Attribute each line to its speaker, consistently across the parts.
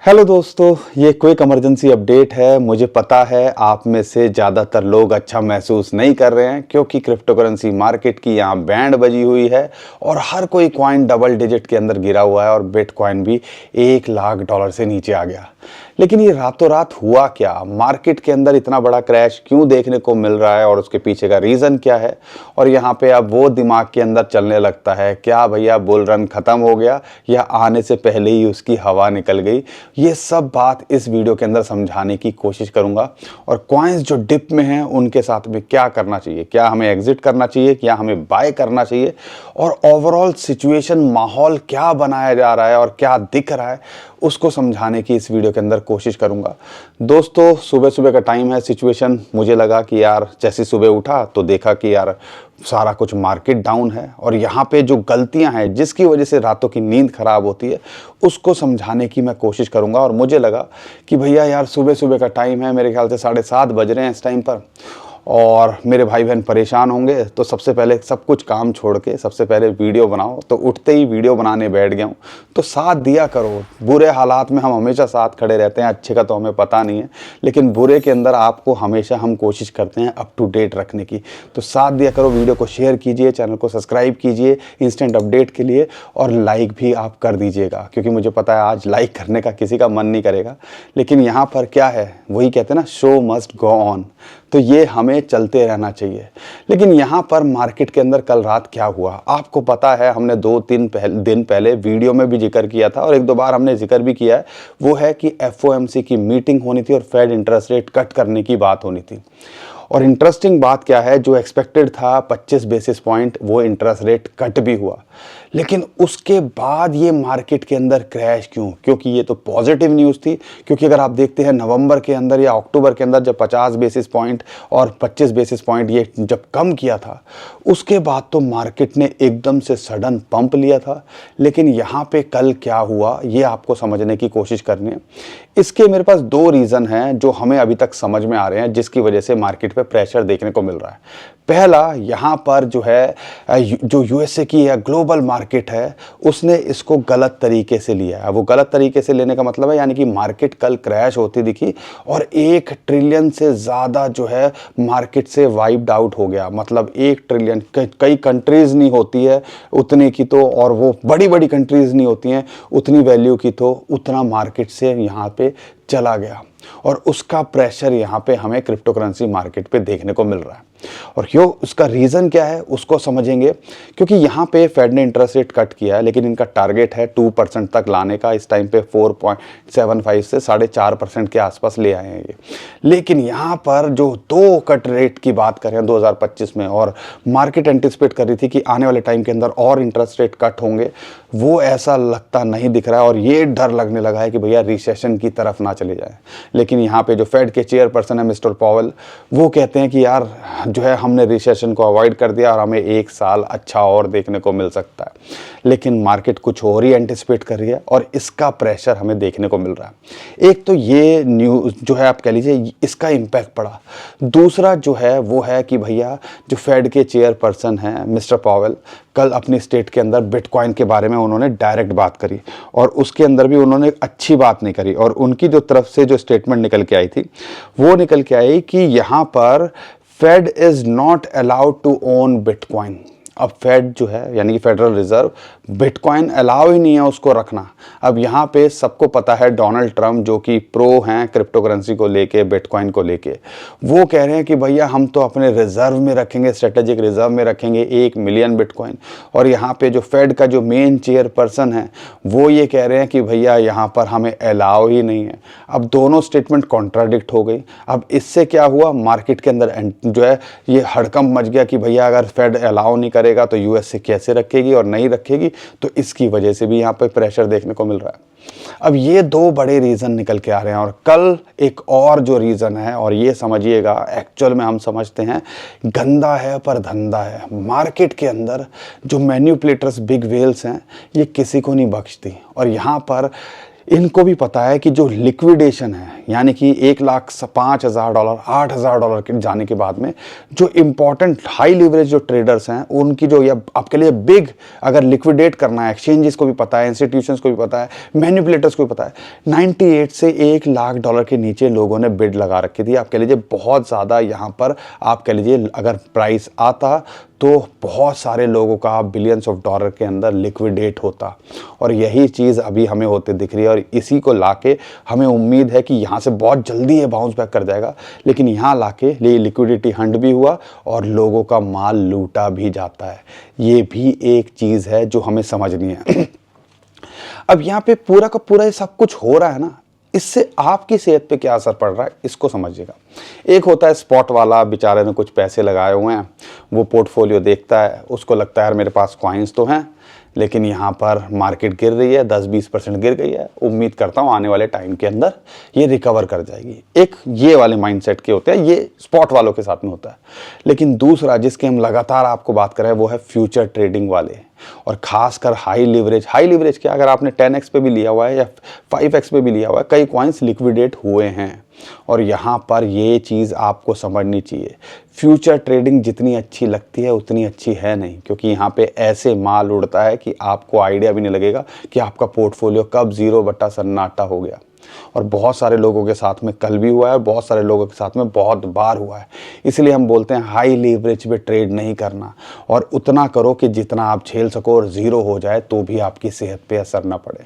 Speaker 1: Hello दोस्तों, ये quick emergency update है। मुझे पता है आप में से ज़्यादातर लोग अच्छा महसूस नहीं कर रहे हैं क्योंकि क्रिप्टो करेंसी मार्केट की यहाँ बैंड बजी हुई है और हर कोई कॉइन डबल डिजिट के अंदर गिरा हुआ है और बिटकॉइन भी $1,00,000 से नीचे आ गया। लेकिन ये रातों रात हुआ क्या? मार्केट के अंदर इतना बड़ा क्रैश क्यों देखने को मिल रहा है और उसके पीछे का रीज़न क्या है? और यहाँ पे अब वो दिमाग के अंदर चलने लगता है, क्या भैया बुल रन ख़त्म हो गया या आने से पहले ही उसकी हवा निकल गई? ये सब बात इस वीडियो के अंदर समझाने की कोशिश करूंगा। और कॉइन्स जो डिप में हैं उनके साथ में क्या करना चाहिए, क्या हमें एग्जिट करना चाहिए, क्या हमें बाय करना चाहिए, और ओवरऑल सिचुएशन माहौल क्या बनाया जा रहा है और क्या दिख रहा है उसको समझाने की इस वीडियो के अंदर कोशिश करूंगा। दोस्तों, सुबह सुबह का टाइम है। सिचुएशन मुझे लगा कि यार जैसे सुबह उठा तो देखा कि यार सारा कुछ मार्केट डाउन है और यहाँ पे जो गलतियाँ हैं जिसकी वजह से रातों की नींद खराब होती है उसको समझाने की मैं कोशिश करूँगा। और मुझे लगा कि भैया यार सुबह सुबह का टाइम है, मेरे ख्याल से 7:30 बज रहे हैं इस टाइम पर और मेरे भाई बहन परेशान होंगे, तो सबसे पहले सब कुछ काम छोड़ के सबसे पहले वीडियो बनाओ। तो उठते ही वीडियो बनाने बैठ गया हूँ। तो साथ दिया करो। बुरे हालात में हम हमेशा साथ खड़े रहते हैं, अच्छे का तो हमें पता नहीं है, लेकिन बुरे के अंदर आपको हमेशा हम कोशिश करते हैं अप टू डेट रखने की। तो साथ दिया करो, वीडियो को शेयर कीजिए, चैनल को सब्सक्राइब कीजिए इंस्टेंट अपडेट के लिए, और लाइक भी आप कर दीजिएगा क्योंकि मुझे पता है आज लाइक करने का किसी का मन नहीं करेगा। लेकिन यहाँ पर क्या है, वही कहते हैं ना, शो मस्ट गो ऑन। तो ये हमें चलते रहना चाहिए। लेकिन यहाँ पर मार्केट के अंदर कल रात क्या हुआ आपको पता है। हमने 2-3 दिन पहले वीडियो में भी जिक्र किया था और 1-2 बार हमने जिक्र भी किया है। वो है कि FOMC की मीटिंग होनी थी और फेड इंटरेस्ट रेट कट करने की बात होनी थी। और इंटरेस्टिंग बात क्या है, जो एक्सपेक्टेड था 25 बेसिस पॉइंट, वो इंटरेस्ट रेट कट भी हुआ। लेकिन उसके बाद ये मार्केट के अंदर क्रैश क्यों? क्योंकि ये तो पॉजिटिव न्यूज़ थी। क्योंकि अगर आप देखते हैं नवंबर के अंदर या अक्टूबर के अंदर जब 50 बेसिस पॉइंट और 25 बेसिस पॉइंट ये जब कम किया था, उसके बाद तो मार्केट ने एकदम से सडन पंप लिया था। लेकिन यहाँ पे कल क्या हुआ ये आपको समझने की कोशिश करनी है। इसके मेरे पास 2 रीज़न हैं जो हमें अभी तक समझ में आ रहे हैं, जिसकी वजह से मार्केट पे प्रेशर देखने को मिल रहा है। पहला, यहाँ पर जो है जो USA की या ग्लोबल मार्केट है उसने इसको गलत तरीके से लिया है। वो गलत तरीके से लेने का मतलब है यानी कि मार्केट कल क्रैश होती दिखी और 1 ट्रिलियन से ज़्यादा जो है मार्केट से वाइप्ड आउट हो गया। मतलब 1 ट्रिलियन, कई कंट्रीज़ नहीं होती है उतने की, तो और वो बड़ी बड़ी कंट्रीज़ नहीं होती हैं उतनी वैल्यू की, तो उतना मार्केट से यहाँ पे चला गया। और उसका प्रेशर यहाँ पे हमें क्रिप्टो करेंसी मार्केट पे देखने को मिल रहा है। और क्यों, उसका रीज़न क्या है उसको समझेंगे। क्योंकि यहाँ पे फेड ने इंटरेस्ट रेट कट किया है, लेकिन इनका टारगेट है 2% तक लाने का। इस टाइम पे 4.75 से 4.5% के आसपास ले आए हैं ये। लेकिन यहाँ पर जो 2 कट रेट की बात करें 2025 में, और मार्केट एंटिसिपेट कर रही थी कि आने वाले टाइम के अंदर और इंटरेस्ट रेट कट होंगे, वो ऐसा लगता नहीं दिख रहा है। और ये डर लगने लगा है कि भैया रिसेशन की तरफ ना चले जाए। लेकिन यहाँ पे जो फेड के चेयरपर्सन है मिस्टर पॉवेल, वो कहते हैं कि यार जो है हमने रिसेशन को अवॉइड कर दिया और हमें 1 साल अच्छा और देखने को मिल सकता है। लेकिन मार्केट कुछ और ही एंटिसिपेट कर रही है और इसका प्रेशर हमें देखने को मिल रहा है। एक तो ये न्यूज़ जो है आप कह लीजिए इसका इम्पैक्ट पड़ा। दूसरा जो है वो है कि भैया जो फेड के चेयरपर्सन हैं मिस्टर पॉवेल, कल अपनी स्टेट के अंदर बिटकॉइन के बारे में उन्होंने डायरेक्ट बात करी और उसके अंदर भी उन्होंने अच्छी बात नहीं करी। और उनकी जो तरफ से जो स्टेटमेंट निकल के आई थी वो निकल के आई कि यहाँ पर Fed is not allowed to own Bitcoin. अब फेड जो है यानी कि फेडरल रिजर्व बिटकॉइन अलाउ ही नहीं है उसको रखना। अब यहाँ पे सबको पता है डोनाल्ड ट्रम्प जो कि प्रो हैं क्रिप्टो करेंसी को लेके, बिटकॉइन को लेके, वो कह रहे हैं कि भैया हम तो अपने रिजर्व में रखेंगे, स्ट्रेटेजिक रिजर्व में रखेंगे 1 मिलियन बिटकॉइन। और यहाँ पे जो फेड का जो मेन चेयरपर्सन है वो ये कह रहे हैं कि भैया यहाँ पर हमें अलाउ ही नहीं है। अब दोनों स्टेटमेंट कॉन्ट्राडिक्ट हो गई। अब इससे क्या हुआ, मार्केट के अंदर जो है ये हड़कंप मच गया कि भैया अगर फेड अलाउ नहीं करेगा तो US से कैसे रखेगी और नहीं रखेगी। तो इसकी वजह से भी यहाँ पे प्रेशर देखने को मिल रहा है। अब ये 2 बड़े रीज़न निकल के आ रहे हैं। और कल एक और जो रीज़न है, और ये समझिएगा एक्चुअल में हम समझते हैं गंदा है पर धंधा है। मार्केट के अंदर जो मैन्युपुलेटर्स बिग वेल्स हैं ये किसी को नहीं बख्शती। और यहाँ पर इनको भी पता है कि जो लिक्विडेशन है, यानी कि $1,05,000 $8,000 के जाने के बाद में जो इंपॉर्टेंट हाई लिवरेज जो ट्रेडर्स हैं उनकी जो, या आपके लिए बिग अगर लिक्विडेट करना है, एक्सचेंजेस को भी पता है, इंस्टीट्यूशंस को भी पता है, मैनिपुलेटर्स को भी पता है, 98 से $1,00,000 के नीचे लोगों ने बिड लगा रखी थी। आप कह लीजिए बहुत ज़्यादा यहाँ पर आप कह लीजिए अगर प्राइस आता तो बहुत सारे लोगों का बिलियंस ऑफ डॉलर के अंदर लिक्विडेट होता, और यही चीज़ अभी हमें होते दिख रही है। और इसी को लाके हमें उम्मीद है कि यहाँ से बहुत जल्दी ये बाउंस बैक कर जाएगा, लेकिन यहाँ लाके ये लिक्विडिटी हंट भी हुआ और लोगों का माल लूटा भी जाता है। ये भी एक चीज़ है जो हमें समझनी है। अब यहाँ पे पूरा का पूरा ये सब कुछ हो रहा है ना, इससे आपकी सेहत पे क्या असर पड़ रहा है इसको समझिएगा। एक होता है स्पॉट वाला, बेचारे ने कुछ पैसे लगाए हुए हैं, वो पोर्टफोलियो देखता है, उसको लगता है यार मेरे पास कॉइन्स तो हैं, लेकिन यहाँ पर मार्केट गिर रही है, 10-20% गिर गई है, उम्मीद करता हूँ आने वाले टाइम के अंदर ये रिकवर कर जाएगी। एक ये वाले माइंडसेट के होते हैं, ये स्पॉट वालों के साथ में होता है। लेकिन दूसरा जिसके हम लगातार आपको बात कर रहे हैं वो है फ्यूचर ट्रेडिंग वाले, और खासकर हाई लिवरेज क्या, अगर आपने 10x पे भी लिया हुआ है या 5x पे भी लिया हुआ है, कई कॉइन्स लिक्विडेट हुए हैं। और यहाँ पर ये चीज़ आपको समझनी चाहिए, फ्यूचर ट्रेडिंग जितनी अच्छी लगती है उतनी अच्छी है नहीं, क्योंकि यहाँ पे ऐसे माल उड़ता है कि आपको आइडिया भी नहीं लगेगा कि आपका पोर्टफोलियो कब 0 बटा सन्नाटा हो गया। और बहुत सारे लोगों के साथ में कल भी हुआ है, बहुत सारे लोगों के साथ में बहुत बार हुआ है। इसलिए हम बोलते हैं हाई लीवरेज पे ट्रेड नहीं करना, और उतना करो कि जितना आप झेल सको, और ज़ीरो हो जाए तो भी आपकी सेहत पे असर ना पड़े।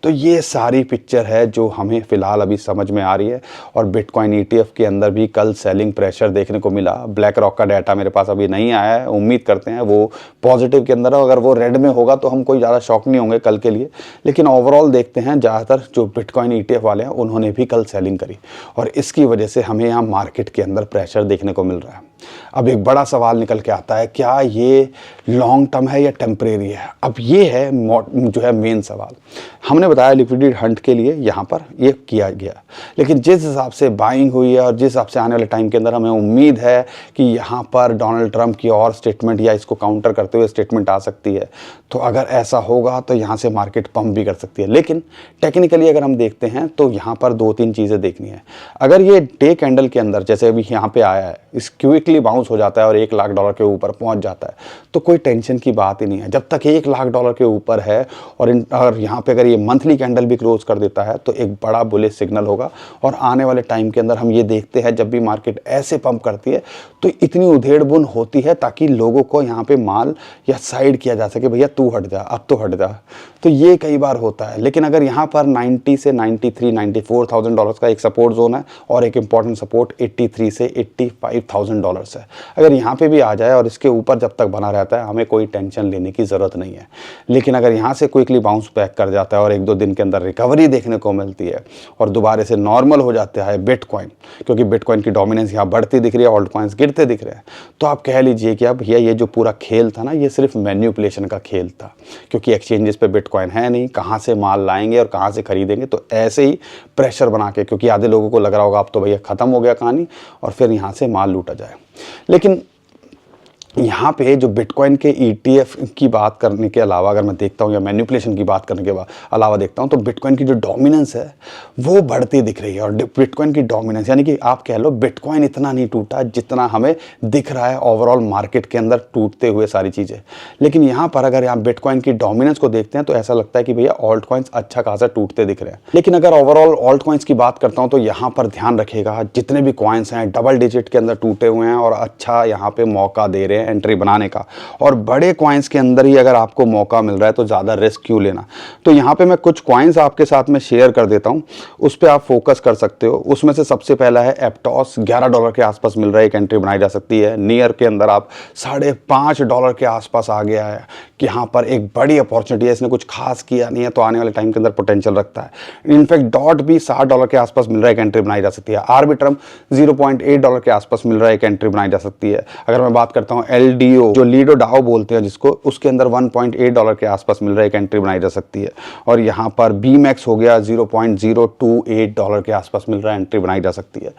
Speaker 1: तो ये सारी पिक्चर है जो हमें फ़िलहाल अभी समझ में आ रही है। और बिटकॉइन ETF के अंदर भी कल सेलिंग प्रेशर देखने को मिला। ब्लैक रॉक का डाटा मेरे पास अभी नहीं आया है, उम्मीद करते हैं वो पॉजिटिव के अंदर है। अगर वो रेड में होगा तो हम कोई ज़्यादा शॉक नहीं होंगे कल के लिए, लेकिन ओवरऑल देखते हैं ज़्यादातर जो बिटकॉइन ETF वाले हैं उन्होंने भी कल सेलिंग करी, और इसकी वजह से हमें यहाँ मार्केट के अंदर प्रेशर देखने को मिल रहा है। अब एक बड़ा सवाल निकल के आता है, क्या ये लॉन्ग टर्म है या टेम्परेरी है? अब ये है जो है मेन सवाल। हमने बताया लिक्विडिटी हंट के लिए यहाँ पर ये किया गया, लेकिन जिस हिसाब से बाइंग हुई है और जिस हिसाब से आने वाले टाइम के अंदर हमें उम्मीद है कि यहाँ पर डोनाल्ड ट्रंप की और स्टेटमेंट या इसको काउंटर करते हुए स्टेटमेंट आ सकती है, तो अगर ऐसा होगा तो यहाँ से मार्केट पंप भी कर सकती है। लेकिन टेक्निकली अगर हम देखते हैं तो यहाँ पर 2-3 चीज़ें देखनी है। अगर ये डे कैंडल के अंदर जैसे अभी यहाँ पे आया है, इस क्विकली बाउंस हो जाता है और $1,00,000 के ऊपर पहुँच जाता है, तो कोई टेंशन की बात ही नहीं है। जब तक $1,00,000 के ऊपर है और यहाँ पे अगर ये मंथली कैंडल भी क्लोज कर देता है तो एक बड़ा बुलिश सिग्नल होगा। और आने वाले टाइम के अंदर हम ये देखते हैं जब भी मार्केट ऐसे पंप करती है तो इतनी उधेड़ बुन होती है ताकि लोगों को यहाँ पे माल या साइड किया जा सके, भैया तू हट जा, अब तो हट जा। तो ये कई बार होता है। लेकिन अगर यहाँ पर 90 से 93 $94,000 का एक सपोर्ट जोन है और एक इंपॉर्टेंट सपोर्ट 83 से $85,000 है, अगर यहाँ पे भी आ जाए और इसके ऊपर जब तक बना रहता है हमें कोई टेंशन लेने की ज़रूरत नहीं है। लेकिन अगर यहाँ से क्विकली बाउंस बैक कर जाता है और 1-2 दिन के अंदर रिकवरी देखने को मिलती है और दोबारा से नॉर्मल हो जाता है बिटकॉइन, क्योंकि बिटकॉइन की डोमिनेंस यहाँ बढ़ती दिख रही है, ऑल्ट कॉइन्स गिरते दिख रहे हैं, तो आप कह लीजिए कि अब भैया ये जो पूरा खेल था ना, ये सिर्फ मैन्युपुलेशन का खेल था, क्योंकि एक्सचेंजेस पे बिटकॉइन है नहीं, कहाँ से माल लाएंगे और कहाँ से खरीदेंगे। तो ऐसे ही प्रेशर बना के, क्योंकि आधे लोगों को लग रहा होगा अब तो भैया ख़त्म हो गया कहानी और फिर यहाँ से माल लूटा जाए। लेकिन यहाँ पे जो बिटकॉइन के ETF की बात करने के अलावा अगर मैं देखता हूँ, या मैनिपुलेशन की बात करने के अलावा देखता हूँ, तो बिटकॉइन की जो डोमिनेंस है वो बढ़ती दिख रही है। और बिटकॉइन की डोमिनेंस यानी कि आप कह लो बिटकॉइन इतना नहीं टूटा जितना हमें दिख रहा है ओवरऑल मार्केट के अंदर टूटते हुए सारी चीज़ें। लेकिन यहाँ पर अगर यहाँ बिटकॉइन की डोमिनेंस को देखते हैं तो ऐसा लगता है कि भैया ऑल्ट कॉइन्स अच्छा खासा टूटते दिख रहे हैं। लेकिन अगर ओवरऑल ऑल्ट कॉइन्स की बात करता हूँ तो यहाँ पर ध्यान रखिएगा, जितने भी कॉइन्स हैं डबल डिजिट के अंदर टूटे हुए हैं और अच्छा यहाँ पे मौका दे रहे हैं एंट्री बनाने का। और बड़े कॉइन्स के अंदर ही अगर आपको मौका मिल रहा है तो ज़्यादा रिस्क क्यों लेना। तो यहाँ पे मैं कुछ कॉइन्स आपके साथ में शेयर कर देता हूँ, उस पर आप फोकस कर सकते हो। उसमें से सबसे पहला है एप्टॉस, $11 के आसपास मिल रहा है, एक एंट्री बनाई जा सकती है। नियर के अंदर आप $5.5 के आसपास आ गया है कि यहाँ पर एक बड़ी अपॉर्चुनिटी है, इसने कुछ खास किया नहीं है तो आने वाले टाइम के अंदर पोटेंशियल रखता है। इनफैक्ट डॉट भी $60 के आसपास मिल रहा है, एक एंट्री बनाई जा सकती है। आर्बिट्रम $0.8 के आसपास मिल रहा है, एक एंट्री बनाई जा सकती है। अगर मैं बात करता हूँ LDO जो लीडो डाओ बोलते हैं जिसको, उसके अंदर $1.8 के आसपास मिल रहा है, एक एंट्री बनाई जा सकती है। और यहाँ पर BMAX हो गया $0.028 के आसपास मिल रहा है, एंट्री बनाई जा सकती है।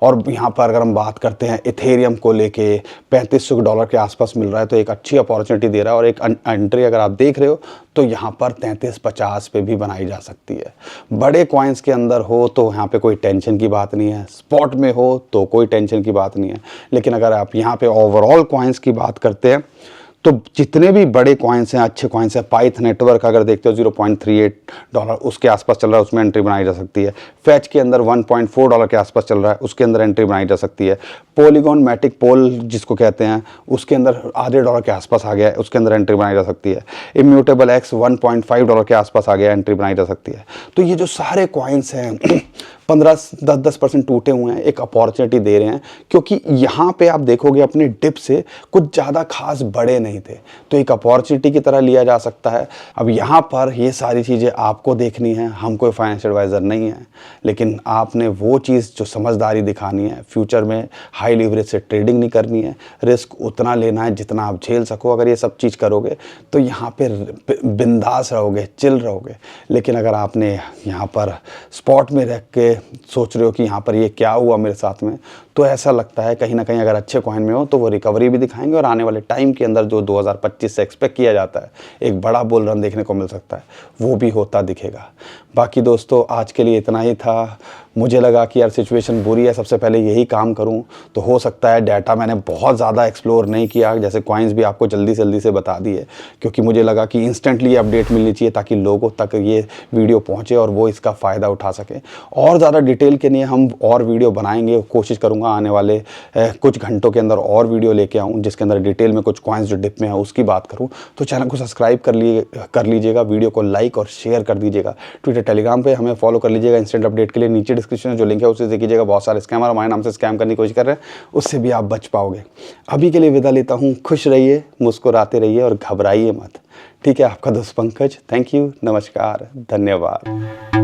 Speaker 1: और यहाँ पर अगर हम बात करते हैं इथेरियम को लेके $3500 के आसपास मिल रहा है, तो एक अच्छी अपॉर्चुनिटी दे रहा है। और एक एंट्री अगर आप देख रहे हो तो यहाँ पर 33.50 पे भी बनाई जा सकती है। बड़े कॉइन्स के अंदर हो तो यहाँ पे कोई टेंशन की बात नहीं है, स्पॉट में हो तो कोई टेंशन की बात नहीं है। लेकिन अगर आप यहाँ पे ओवरऑल कॉइन्स की बात करते हैं तो जितने भी बड़े कॉइन्स हैं, अच्छे कॉइन्स हैं, पाइथ नेटवर्क अगर देखते हो $0.38 उसके आसपास चल रहा है, उसमें एंट्री बनाई जा सकती है। फैच के अंदर $1.4 के आसपास चल रहा है, उसके अंदर एंट्री बनाई जा सकती है। पॉलीगॉन मैटिक पोल जिसको कहते हैं, उसके अंदर $0.5 के आसपास आ गया है, उसके अंदर एंट्री बनाई जा सकती है। इम्यूटेबल एक्स $1.5 के आसपास आ गया, एंट्री बनाई जा सकती है। तो ये जो सारे कॉइन्स हैं 10% टूटे हुए हैं, एक अपॉर्चुनिटी दे रहे हैं, क्योंकि यहाँ पे आप देखोगे अपने डिप से कुछ ज़्यादा खास बड़े नहीं थे, तो एक अपॉर्चुनिटी की तरह लिया जा सकता है। अब यहाँ पर ये सारी चीज़ें आपको देखनी है, हम कोई फाइनेंशियल एडवाइज़र नहीं है, लेकिन आपने वो चीज़ जो समझदारी दिखानी है, फ्यूचर में हाई लीवरेज से ट्रेडिंग नहीं करनी है, रिस्क उतना लेना है जितना आप झेल सको। अगर ये सब चीज़ करोगे तो यहाँ पे बिंदास रहोगे, चिल रहोगे। लेकिन अगर आपने यहाँ पर स्पॉट में रह के सोच रहे हो कि यहाँ पर ये क्या हुआ मेरे साथ में, तो ऐसा लगता है कहीं ना कहीं अगर अच्छे कॉइन में हो तो वो रिकवरी भी दिखाएंगे, और आने वाले टाइम के अंदर जो 2025 से एक्सपेक्ट किया जाता है एक बड़ा बुल रन देखने को मिल सकता है, वो भी होता दिखेगा। बाकी दोस्तों आज के लिए इतना ही था। मुझे लगा कि यार सिचुएशन बुरी है, सबसे पहले यही काम करूं, तो हो सकता है डाटा मैंने बहुत ज़्यादा एक्सप्लोर नहीं किया, जैसे कॉइन्स भी आपको जल्दी से बता दिए, क्योंकि मुझे लगा कि इंस्टेंटली अपडेट मिलनी चाहिए ताकि लोगों तक ये वीडियो पहुंचे और वो इसका फ़ायदा उठा सकें। और ज़्यादा डिटेल के लिए हम और वीडियो बनाएंगे, कोशिश करूँगा आने वाले कुछ घंटों के अंदर और वीडियो लेके आऊँ जिसके अंदर डिटेल में कुछ कॉइन्स जो डिप में है उसकी बात करूँ। तो चैनल को सब्सक्राइब कर लीजिएगा, वीडियो को लाइक और शेयर कर दीजिएगा। ट्विटर टेलीग्राम पे हमें फॉलो कर लीजिएगा इंस्टेंट अपडेट के लिए। नीचे डिस्क्रिप्शन में जो लिंक है उसे देखिएगा, बहुत सारे स्कैमर हमारे नाम से स्कैम करने की कोशिश कर रहे हैं, उससे भी आप बच पाओगे। अभी के लिए विदा लेता हूँ, खुश रहिए, मुस्कुराते रहिए और घबराइए मत। ठीक है, आपका दोस्त पंकज। थैंक यू, नमस्कार, धन्यवाद।